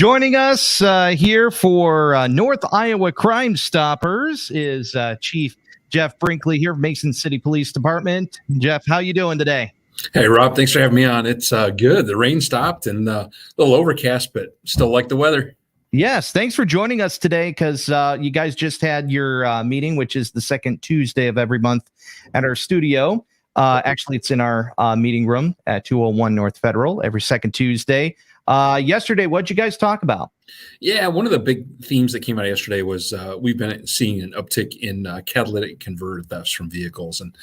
Joining us here for North Iowa Crimestoppers is Chief Jeff Brinkley here from Mason City Police Department. Jeff, how you doing today? Hey, Rob, thanks for having me on. It's good. The rain stopped and a little overcast, but still like the weather. Yes, thanks for joining us today because you guys just had your meeting, which is the second Tuesday of every month at our studio. Actually, it's in our meeting room at 201 North Federal every second Tuesday. Yesterday, what'd you guys talk about? Yeah, one of the big themes that came out yesterday was we've been seeing an uptick in catalytic converter thefts from vehicles. And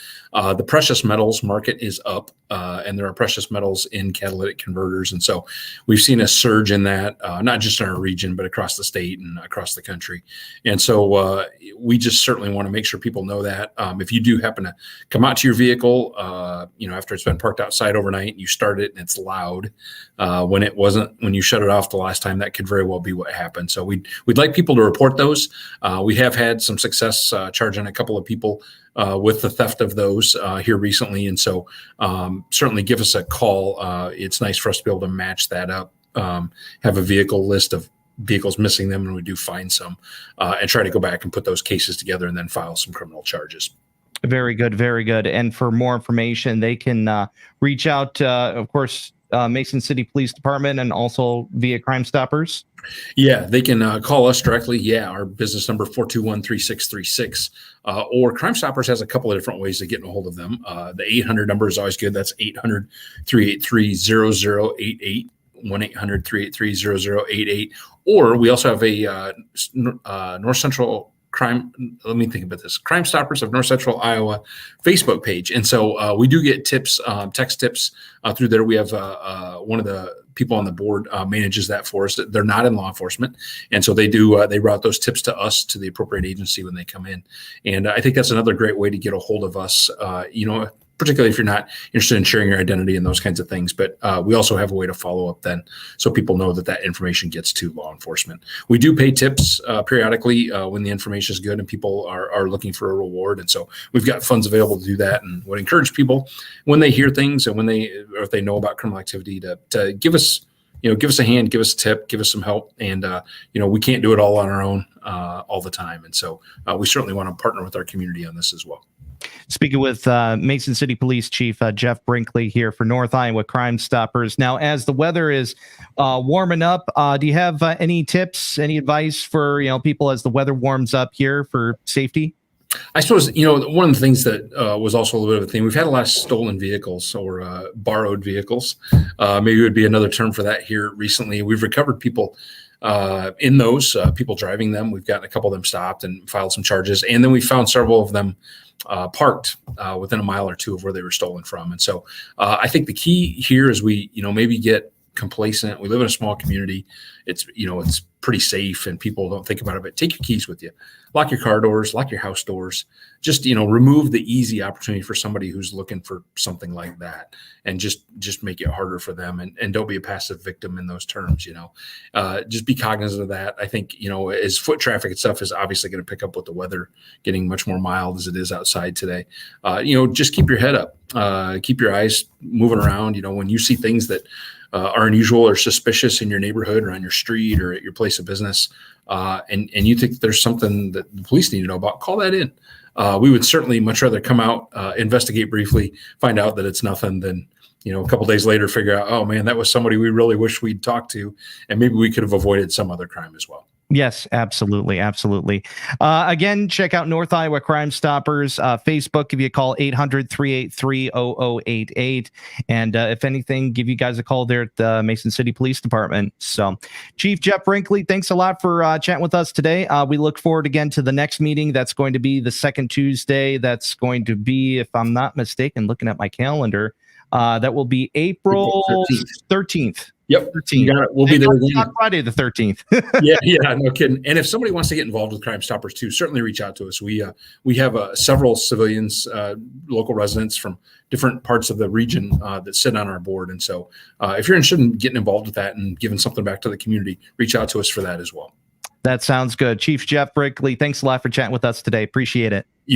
the precious metals market is up, and there are precious metals in catalytic converters. And so we've seen a surge in that, not just in our region, but across the state and across the country. And so we just certainly want to make sure people know that. If you do happen to come out to your vehicle, after it's been parked outside overnight, and you start it and it's loud, when you shut it off the last time, that could very well be what happened. So we'd like people to report those. We have had some success charging a couple of people with the theft of those here recently. And so certainly give us a call. It's nice for us to be able to match that up, have a vehicle list of vehicles missing them, and we do find some, and try to go back and put those cases together and then file some criminal charges. Very good, very good. And for more information, they can reach out, of course, Mason City Police Department and also via Crimestoppers. Yeah, they can call us directly. Yeah, our business number 421-3636. Or Crimestoppers has a couple of different ways of getting a hold of them. The 800 number is always good. That's 800-383-0088. 1-800-383-0088. Or we also have a North Central Crime. Let me think about this. Crimestoppers of North Central Iowa Facebook page. And so we do get tips, text tips through there. We have one of the people on the board manages that for us. They're not in law enforcement. And so they route those tips to us, to the appropriate agency when they come in. And I think that's another great way to get a hold of us, particularly if you're not interested in sharing your identity and those kinds of things. But we also have a way to follow up then, so people know that information gets to law enforcement. We do pay tips periodically when the information is good and people are looking for a reward. And so we've got funds available to do that, and would encourage people when they hear things and if they know about criminal activity to give us a hand, give us a tip, give us some help. And, we can't do it all on our own all the time. And so we certainly want to partner with our community on this as well. Speaking with Mason City Police Chief Jeff Brinkley here for North Iowa Crimestoppers. Now, as the weather is warming up, do you have any tips, any advice for people as the weather warms up here for safety? I suppose, one of the things that was also a little bit of a thing, we've had a lot of stolen vehicles or borrowed vehicles. Maybe it would be another term for that here recently. We've recovered people in those, people driving them. We've gotten a couple of them stopped and filed some charges. And then we found several of them parked within a mile or two of where they were stolen from. And so I think the key here is we, maybe get complacent. We live in a small community. It's pretty safe and people don't think about it, but take your keys with you. Lock your car doors, lock your house doors. Just, remove the easy opportunity for somebody who's looking for something like that, and just make it harder for them, and don't be a passive victim in those terms. Just be cognizant of that. I think, as foot traffic and stuff is obviously going to pick up with the weather getting much more mild as it is outside today. Just keep your head up, keep your eyes moving around. When you see things that are unusual or suspicious in your neighborhood or on your street or at your place of business, and you think there's something that the police need to know about, call that in. We would certainly much rather come out, investigate briefly, find out that it's nothing than, a couple days later figure out, oh man, that was somebody we really wish we'd talked to, and maybe we could have avoided some other crime as well. Yes, absolutely. Absolutely. Again, check out North Iowa Crimestoppers. Facebook, give you a call, 800-383-0088. And if anything, give you guys a call there at the Mason City Police Department. So Chief Jeff Brinkley, thanks a lot for chatting with us today. We look forward again to the next meeting. That's going to be the second Tuesday. That's going to be, if I'm not mistaken, looking at my calendar, that will be April 13th. Yep. 13. You got it. We'll be there on Friday the 13th. Yeah, no kidding. And if somebody wants to get involved with Crimestoppers too, certainly reach out to us. We have several civilians, local residents from different parts of the region that sit on our board. And so if you're interested in getting involved with that and giving something back to the community, reach out to us for that as well. That sounds good. Chief Jeff Brinkley, thanks a lot for chatting with us today. Appreciate it.